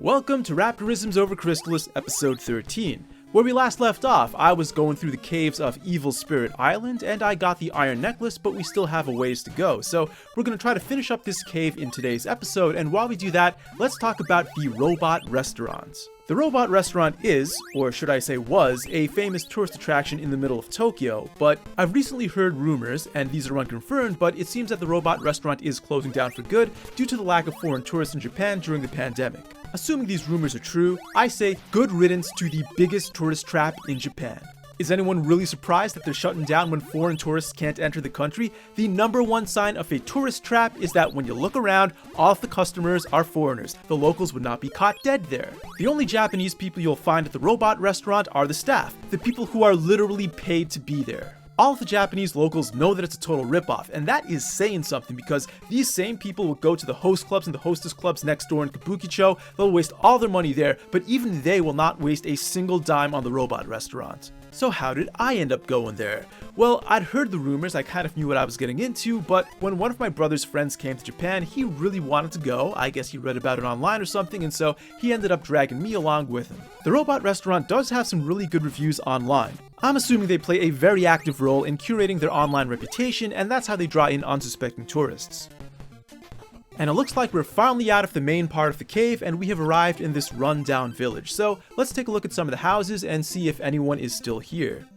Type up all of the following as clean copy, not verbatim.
Welcome to Raptorisms over Crystalis, episode 13. Where we last left off, I was going through the caves of Evil Spirit Island, and I got the iron necklace, but we still have a ways to go. So we're going to try to finish up this cave in today's episode, and while we do that, let's talk about the robot restaurants. The robot restaurant is, or should I say was, a famous tourist attraction in the middle of Tokyo, but I've recently heard rumors, and these are unconfirmed, but it seems that the robot restaurant is closing down for good due to the lack of foreign tourists in Japan during the pandemic. Assuming these rumors are true, I say good riddance to the biggest tourist trap in Japan. Is anyone really surprised that they're shutting down when foreign tourists can't enter the country? The number one sign of a tourist trap is that when you look around, all of the customers are foreigners. The locals would not be caught dead there. The only Japanese people you'll find at the robot restaurant are the staff, the people who are literally paid to be there. All of the Japanese locals know that it's a total ripoff, and that is saying something because these same people will go to the host clubs and the hostess clubs next door in Kabukicho. They'll waste all their money there, but even they will not waste a single dime on the robot restaurant. So how did I end up going there? Well, I'd heard the rumors, I kind of knew what I was getting into, but when one of my brother's friends came to Japan, he really wanted to go. I guess he read about it online or something, and so he ended up dragging me along with him. The robot restaurant does have some really good reviews online. I'm assuming they play a very active role in curating their online reputation, and that's how they draw in unsuspecting tourists. And it looks like we're finally out of the main part of the cave and we have arrived in this run-down village. So let's take a look at some of the houses and see if anyone is still here.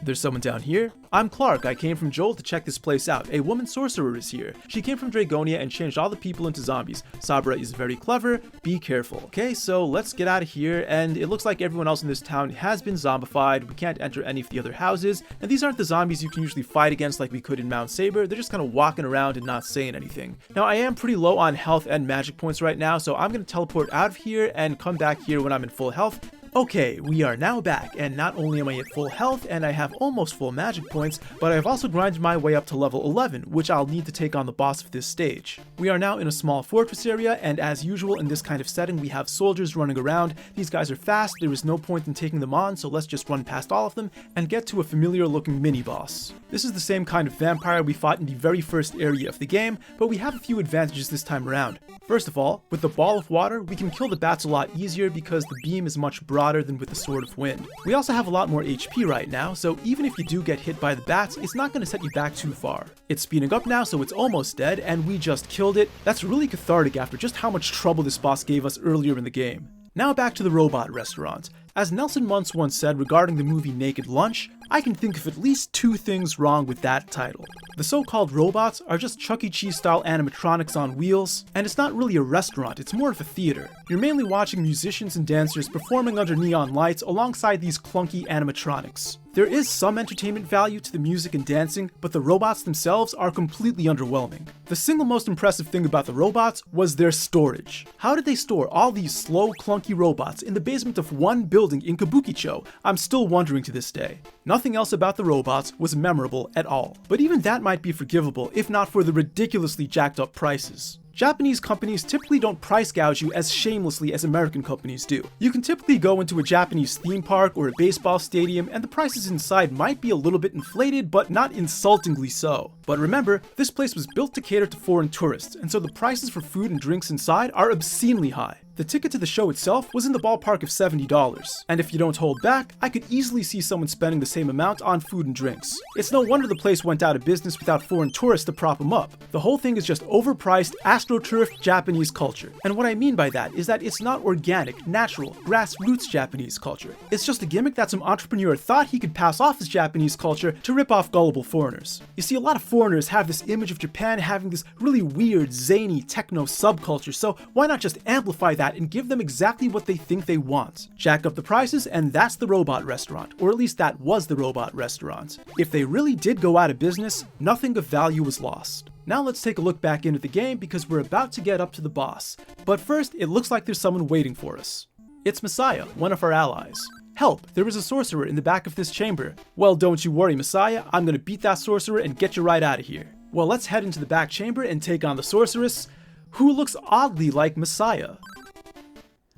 There's someone down here. I'm Clark. I came from Joel to check this place out. A woman sorcerer is here. She came from Dragonia and changed all the people into zombies. Sabra is very clever. Be careful. Okay, so let's get out of here. And it looks like everyone else in this town has been zombified. We can't enter any of the other houses. And these aren't the zombies you can usually fight against like we could in Mount Saber. They're just kind of walking around and not saying anything. Now, I am pretty low on health and magic points right now, so I'm going to teleport out of here and come back here when I'm in full health. Okay, we are now back, and not only am I at full health and I have almost full magic points, but I've also grinded my way up to level 11, which I'll need to take on the boss of this stage. We are now in a small fortress area, and as usual in this kind of setting, we have soldiers running around. These guys are fast, there is no point in taking them on, so let's just run past all of them and get to a familiar looking mini-boss. This is the same kind of vampire we fought in the very first area of the game, but we have a few advantages this time around. First of all, with the ball of water, we can kill the bats a lot easier because the beam is much broader than with the sword of wind. We also have a lot more HP right now, so even if you do get hit by the bats, it's not going to set you back too far. It's speeding up now, so it's almost dead, and we just killed it. That's really cathartic after just how much trouble this boss gave us earlier in the game. Now back to the robot restaurant. As Nelson Muntz once said regarding the movie Naked Lunch, I can think of at least two things wrong with that title. The so-called robots are just Chuck E. Cheese style animatronics on wheels, and it's not really a restaurant, it's more of a theater. You're mainly watching musicians and dancers performing under neon lights alongside these clunky animatronics. There is some entertainment value to the music and dancing, but the robots themselves are completely underwhelming. The single most impressive thing about the robots was their storage. How did they store all these slow, clunky robots in the basement of one building in Kabukicho? I'm still wondering to this day. Nothing else about the robots was memorable at all. But even that might be forgivable if not for the ridiculously jacked up prices. Japanese companies typically don't price gouge you as shamelessly as American companies do. You can typically go into a Japanese theme park or a baseball stadium and the prices inside might be a little bit inflated, but not insultingly so. But remember, this place was built to cater to foreign tourists, and so the prices for food and drinks inside are obscenely high. The ticket to the show itself was in the ballpark of $70, and if you don't hold back, I could easily see someone spending the same amount on food and drinks. It's no wonder the place went out of business without foreign tourists to prop them up. The whole thing is just overpriced, astroturfed Japanese culture. And what I mean by that is that it's not organic, natural, grassroots Japanese culture. It's just a gimmick that some entrepreneur thought he could pass off as Japanese culture to rip off gullible foreigners. You see, a lot of foreigners have this image of Japan having this really weird, zany, techno subculture, so why not just amplify that and give them exactly what they think they want? Jack up the prices, and that's the robot restaurant, or at least that was the robot restaurant. If they really did go out of business, nothing of value was lost. Now let's take a look back into the game because we're about to get up to the boss. But first, it looks like there's someone waiting for us. It's Messiah, one of our allies. Help, there is a sorcerer in the back of this chamber. Well, don't you worry, Messiah, I'm gonna beat that sorcerer and get you right out of here. Well, let's head into the back chamber and take on the sorceress, who looks oddly like Messiah.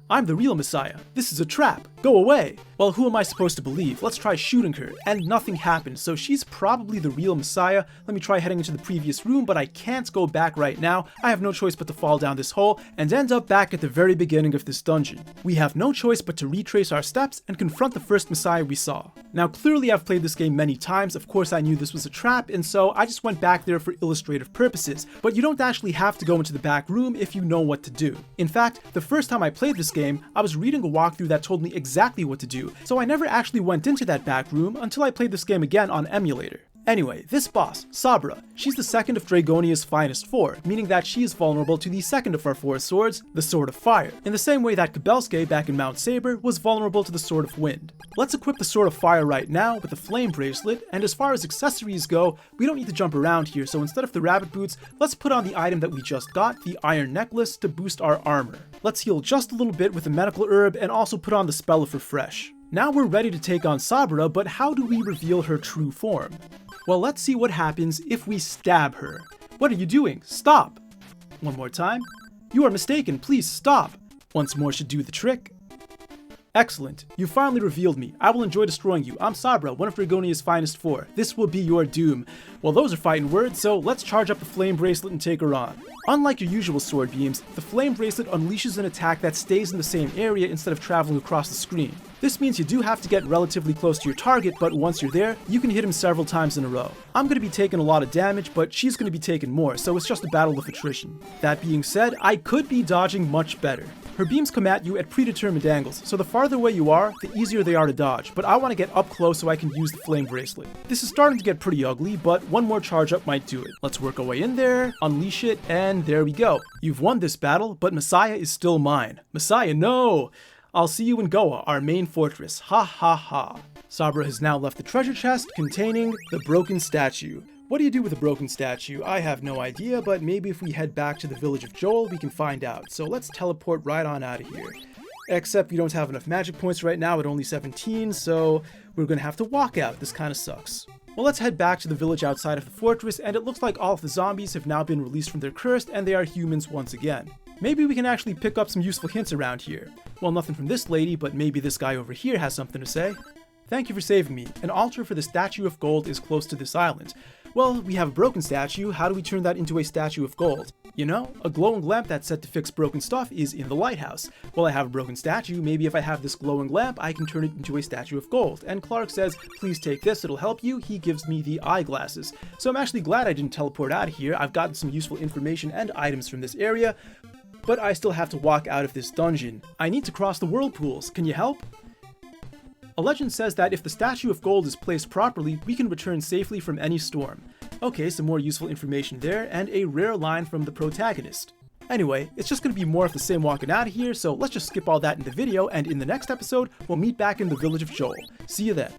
I'm the real Messiah. This is a trap. Go away. Well, who am I supposed to believe? Let's try shooting her, and nothing happened, so she's probably the real Messiah. Let me try heading into the previous room, but I can't go back right now. I have no choice but to fall down this hole and end up back at the very beginning of this dungeon. We have no choice but to retrace our steps and confront the first Messiah we saw. Now, clearly I've played this game many times. Of course I knew this was a trap, and so I just went back there for illustrative purposes, but you don't actually have to go into the back room if you know what to do. In fact, the first time I played this game, I was reading a walkthrough that told me exactly what to do, so I never actually went into that back room until I played this game again on emulator. Anyway, this boss, Sabra, she's the second of Dragonia's finest four, meaning that she is vulnerable to the second of our four swords, the Sword of Fire, in the same way that Kabelske back in Mount Saber was vulnerable to the Sword of Wind. Let's equip the Sword of Fire right now with the Flame Bracelet, and as far as accessories go, we don't need to jump around here, so instead of the rabbit boots, let's put on the item that we just got, the Iron Necklace, to boost our armor. Let's heal just a little bit with a medical herb and also put on the Spell of Refresh. Now we're ready to take on Sabra, but how do we reveal her true form? Well, let's see what happens if we stab her. What are you doing? Stop! One more time. You are mistaken, please stop! Once more should do the trick. Excellent. You finally revealed me. I will enjoy destroying you. I'm Sabra, one of Dragonia's finest four. This will be your doom. Well, those are fighting words, so let's charge up the Flame Bracelet and take her on. Unlike your usual sword beams, the Flame Bracelet unleashes an attack that stays in the same area instead of traveling across the screen. This means you do have to get relatively close to your target, but once you're there, you can hit him several times in a row. I'm going to be taking a lot of damage, but she's going to be taking more, so it's just a battle of attrition. That being said, I could be dodging much better. Her beams come at you at predetermined angles, so the farther away you are, the easier they are to dodge, but I want to get up close so I can use the Flame Bracelet. This is starting to get pretty ugly, but one more charge up might do it. Let's work our way in there, unleash it, and there we go. You've won this battle, but Messiah is still mine. Messiah, no! I'll see you in Goa, our main fortress. Ha ha ha. Sabra has now left the treasure chest containing the broken statue. What do you do with a broken statue? I have no idea, but maybe if we head back to the village of Joel, we can find out. So let's teleport right on out of here. Except we don't have enough magic points right now at only 17, so we're gonna have to walk out. This kinda sucks. Well, let's head back to the village outside of the fortress, and it looks like all of the zombies have now been released from their curse, and they are humans once again. Maybe we can actually pick up some useful hints around here. Well, nothing from this lady, but maybe this guy over here has something to say. Thank you for saving me. An altar for the statue of gold is close to this island. Well, we have a broken statue. How do we turn that into a statue of gold? You know, a glowing lamp that's set to fix broken stuff is in the lighthouse. Well, I have a broken statue. Maybe if I have this glowing lamp, I can turn it into a statue of gold. And Clark says, please take this, it'll help you. He gives me the eyeglasses. So I'm actually glad I didn't teleport out of here. I've gotten some useful information and items from this area, but I still have to walk out of this dungeon. I need to cross the whirlpools. Can you help? A legend says that if the statue of gold is placed properly, we can return safely from any storm. Okay, some more useful information there, and a rare line from the protagonist. Anyway, it's just going to be more of the same walking out of here, so let's just skip all that in the video, and in the next episode, we'll meet back in the village of Joel. See you then.